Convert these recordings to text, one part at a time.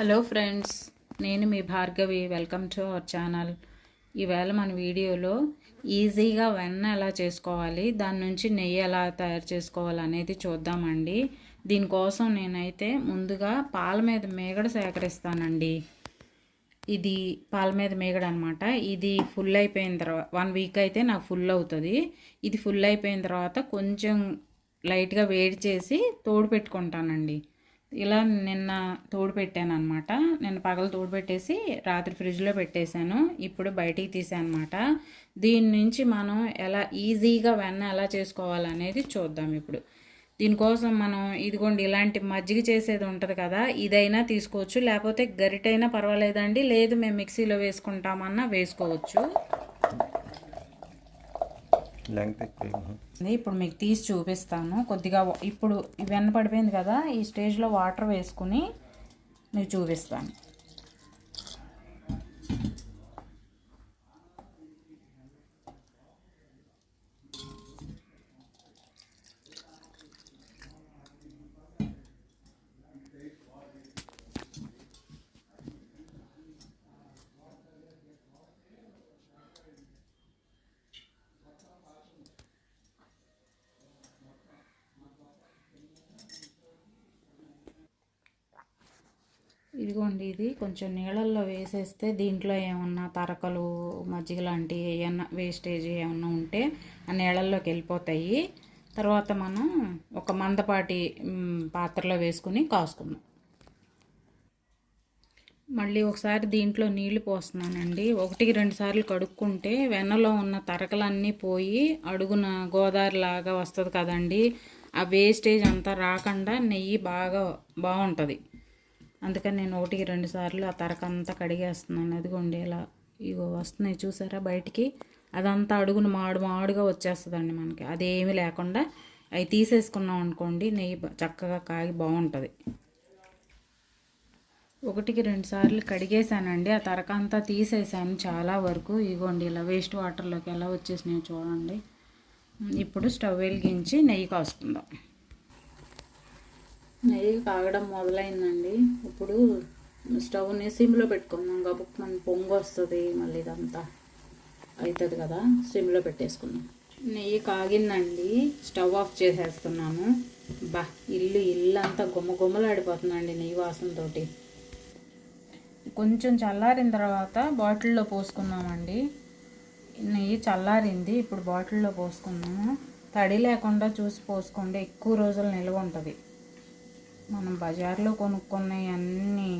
Hello friends, నేను మీ Bhargavi. Welcome to our channel. ఈవేళ మన వీడియోలో ఈజీగా వెన్న ఎలా చేసుకోవాలి, దాని నుంచి నెయ్యి ఎలా తయారు చేసుకోవాలి అనేది చూద్దామండి. దీనికోసం నేనైతే ముందుగా పాల మీద మీగడ సేకరిస్తానండి. ఇది పాల మీద మీగడ అనమాట. ఇది ఫుల్ అయిపోయిన తర్వాత 1 వీక్ అయితే నాకు ఫుల్ అవుతుంది. ఇది ఫుల్ అయిపోయిన తర్వాత కొంచెం లైట్గా వేడి చేసి తోడు పెట్టుకుంటానండి. ఇలా నిన్న తోడు పెట్టాను అనమాట. నిన్న పగలు తోడు పెట్టేసి రాత్రి ఫ్రిడ్జ్లో పెట్టేశాను. ఇప్పుడు బయటికి తీసాను అనమాట. దీని నుంచి మనం ఎలా ఈజీగా వెన్న ఎలా చేసుకోవాలనేది చూద్దాం. ఇప్పుడు దీనికోసం మనం ఇదిగోండి ఇలాంటి మజ్జిగ చేసేది ఉంటుంది కదా, ఇదైనా తీసుకోవచ్చు, లేకపోతే గరిటైనా పర్వాలేదండి. లేదు మేము మిక్సీలో వేసుకుంటామన్నా వేసుకోవచ్చు. ఇప్పుడు మీకు తీసి చూపిస్తాను. కొద్దిగా ఇప్పుడు వెన్న పడిపోయింది కదా, ఈ స్టేజ్లో వాటర్ వేసుకుని మీకు చూపిస్తాను. ఇదిగోండి, ఇది కొంచెం నీళ్ళల్లో వేసేస్తే దీంట్లో ఏమన్నా తరకలు మజ్జిగ లాంటి ఏమన్నా వేస్టేజ్ ఏమన్నా ఉంటే ఆ నీళ్ళల్లోకి వెళ్ళిపోతాయి. తర్వాత మనం ఒక మందపాటి పాత్రలో వేసుకుని కాసుకుందాం. మళ్ళీ ఒకసారి దీంట్లో నీళ్లు పోస్తున్నానండి. 1-2 సార్లు కడుక్కుంటే వెన్నలో ఉన్న తరకలన్నీ పోయి అడుగున గోదావరిలాగా వస్తుంది కదండి. ఆ వేస్టేజ్ అంతా రాకుండా నెయ్యి బాగుంటుంది. అందుకని నేను 1-2 సార్లు ఆ తరకంతా కడిగేస్తున్నాను. అదిగోండి ఇలా ఇగో వస్తున్నాయి చూసారా బయటికి. అదంతా అడుగును మాడుగా వచ్చేస్తుందండి మనకి. అదేమీ లేకుండా అవి తీసేసుకున్నాం అనుకోండి, నెయ్యి చక్కగా కాగి బాగుంటుంది. 1-2 సార్లు కడిగేసానండి. ఆ తరకంతా తీసేసాను చాలా వరకు. ఇగోండి ఇలా వేస్ట్ వాటర్లోకి ఎలా వచ్చేసినాయి చూడండి. ఇప్పుడు స్టవ్ వెలిగించి నెయ్యి కాసుకుందాం. నెయ్యి కాగడం మొదలైందండి. ఇప్పుడు స్టవ్ని సిమ్లో పెట్టుకుందాం. గబుక్ మన పొంగు వస్తుంది, మళ్ళీ ఇదంతా అవుతుంది కదా. సిమ్లో పెట్టేసుకుందాం. నెయ్యి కాగిందండి. స్టవ్ ఆఫ్ చేసేస్తున్నాను. ఇల్లు అంతా గుమ్మలాడిపోతుందండి నెయ్యి వాసనతోటి. కొంచెం చల్లారిన తర్వాత బాటిల్లో పోసుకుందామండి. నెయ్యి చల్లారింది. ఇప్పుడు బాటిల్లో పోసుకుందాము. తడి లేకుండా చూసి పోసుకోండి, ఎక్కువ రోజులు నిల్వ ఉంటుంది. మనం బజార్లో కొనుక్కున్నవి అన్నీ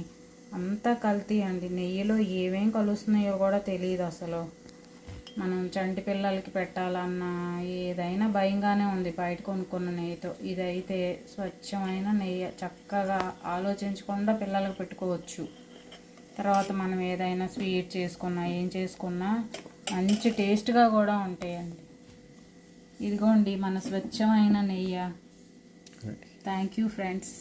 అంతా కల్తీ అండి. నెయ్యిలో ఏమేం కలుస్తున్నాయో కూడా తెలియదు అసలు. మనం చంటి పిల్లలకి పెట్టాలన్నా ఏదైనా భయంగానే ఉంది బయట కొనుక్కున్న నెయ్యితో. ఇదైతే స్వచ్ఛమైన నెయ్యి, చక్కగా ఆలోచించకుండా పిల్లలకు పెట్టుకోవచ్చు. తర్వాత మనం ఏదైనా స్వీట్ చేసుకున్నా ఏం చేసుకున్నా మంచి టేస్ట్గా కూడా ఉంటాయండి. ఇదిగోండి మన స్వచ్ఛమైన నెయ్యి. Thank you friends.